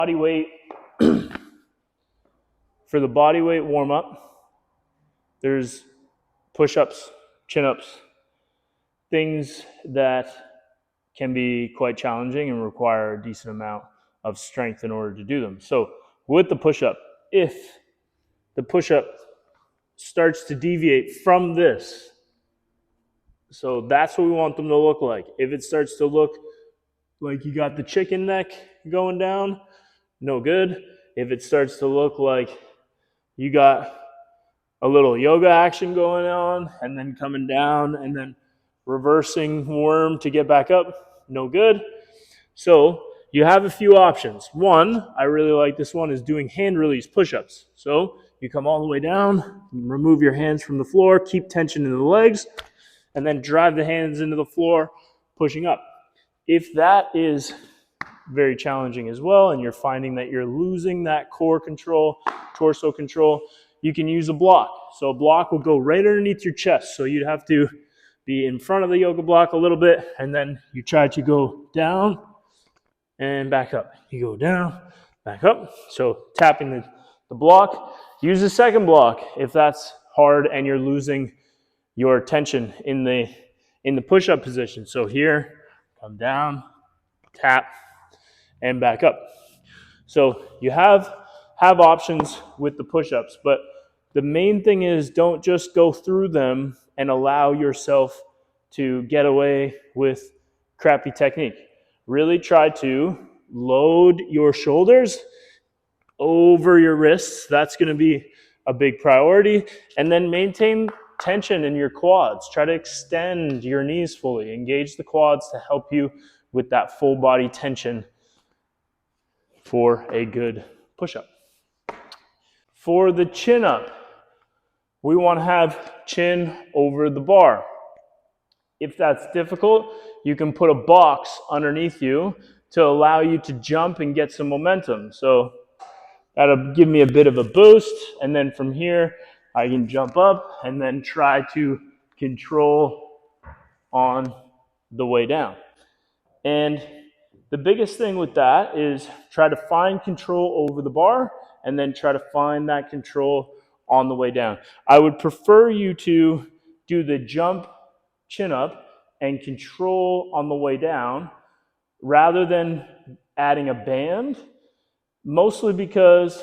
Body weight, for the body weight warm up, there's push-ups, chin-ups, things that can be quite challenging and require a decent amount of strength in order to do them. So with the push-up, if the push-up starts to deviate from this, so that's what we want them to look like. If it starts to look like you got the chicken neck going down, no good. If it starts to look like you got a little yoga action going on and then coming down and then reversing worm to get back up, no good. So you have a few options. One, I really like this one, is doing hand release push-ups. So you come all the way down, remove your hands from the floor, keep tension in the legs, and then drive the hands into the floor, pushing up. If that is very challenging as well, and you're finding that you're losing that core control, torso control, you can use a block. So a block will go right underneath your chest. So you'd have to be in front of the yoga block a little bit, and then you try to go down and back up. You go down, back up. So tapping the block. Use the second block if that's hard and you're losing your tension in the push-up position. So here, come down, tap, and back up. So you have options with the push-ups, but the main thing is don't just go through them and allow yourself to get away with crappy technique. Really try to load your shoulders over your wrists. That's going to be a big priority. And then maintain tension in your quads. Try to extend your knees fully. Engage the quads to help you with that full body tension for a good push-up. For the chin-up, we want to have chin over the bar. If that's difficult, you can put a box underneath you to allow you to jump and get some momentum. So that'll give me a bit of a boost, and then from here, I can jump up and then try to control on the way down. And the biggest thing with that is try to find control over the bar and then try to find that control on the way down. I would prefer you to do the jump chin up and control on the way down rather than adding a band, mostly because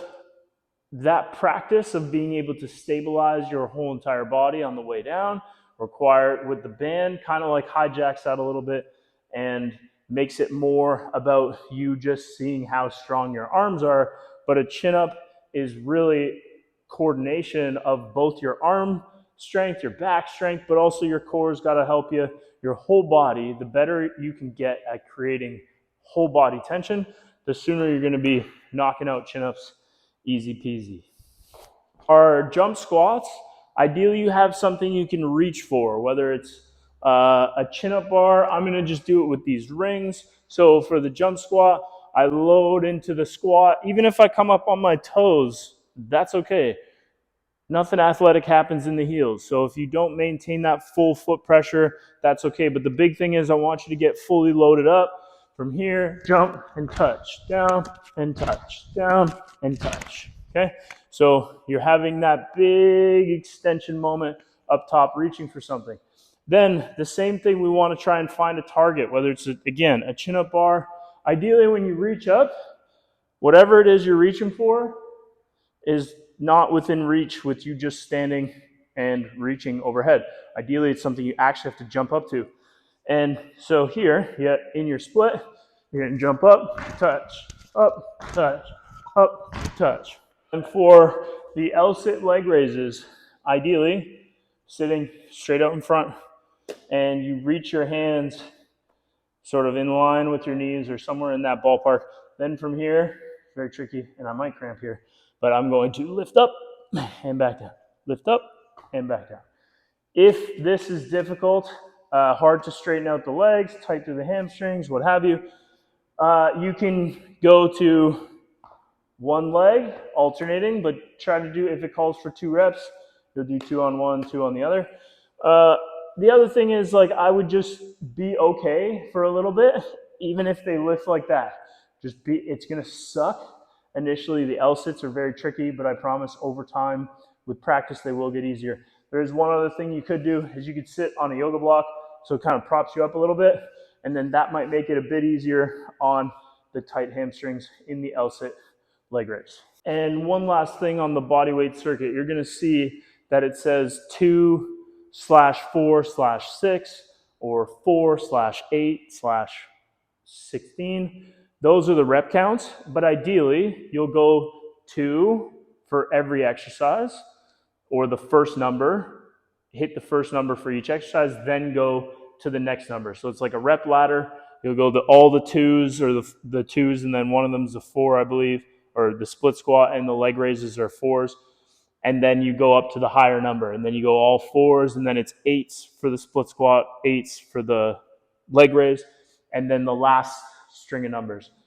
that practice of being able to stabilize your whole entire body on the way down required with the band kind of like hijacks that a little bit and makes it more about you just seeing how strong your arms are. But a chin up is really coordination of both your arm strength, your back strength, but also your core's got to help you, your whole body. The better you can get at creating whole body tension, the sooner you're going to be knocking out chin ups easy peasy. Our jump squats, ideally you have something you can reach for, whether it's a chin-up bar. I'm going to just do it with these rings. So for the jump squat, I load into the squat. Even if I come up on my toes, that's okay. Nothing athletic happens in the heels. So if you don't maintain that full foot pressure, that's okay. But the big thing is I want you to get fully loaded up. From here, jump and touch, down and touch, down and touch, okay? So you're having that big extension moment up top, reaching for something. Then the same thing, we want to try and find a target, whether it's, again, a chin-up bar. Ideally, when you reach up, whatever it is you're reaching for is not within reach with you just standing and reaching overhead. Ideally, it's something you actually have to jump up to. And so here, in your split, you're going to jump up, touch, up, touch. And for the L-sit leg raises, ideally, sitting straight out in front, and you reach your hands sort of in line with your knees or somewhere in that ballpark. Then from here, very tricky, and I might cramp here, but I'm going to lift up and back down, lift up and back down. If this is difficult, hard to straighten out the legs, tight through the hamstrings, what have you, you can go to one leg, alternating, but try to do, if it calls for 2 reps, you'll do 2 on one, 2 on the other. The other thing is, like, I would just be okay for a little bit, even if they lift like that. It's going to suck. Initially, the L sits are very tricky, but I promise over time, with practice, they will get easier. There's one other thing you could do is you could sit on a yoga block, so it kind of props you up a little bit, and then that might make it a bit easier on the tight hamstrings in the L sit leg raise. And one last thing on the bodyweight circuit, you're going to see that it says 2/4/6 or 4/8/16. Those are the rep counts, but ideally you'll go 2 for every exercise, or the first number, hit the first number for each exercise, then go to the next number. So it's like a rep ladder. You'll go to all the 2s, or the 2s, and then one of them is a 4, I believe, or the split squat and the leg raises are 4s. And then you go up to the higher number, and then you go all 4s, and then it's 8s for the split squat, 8s for the leg raise, and then the last string of numbers.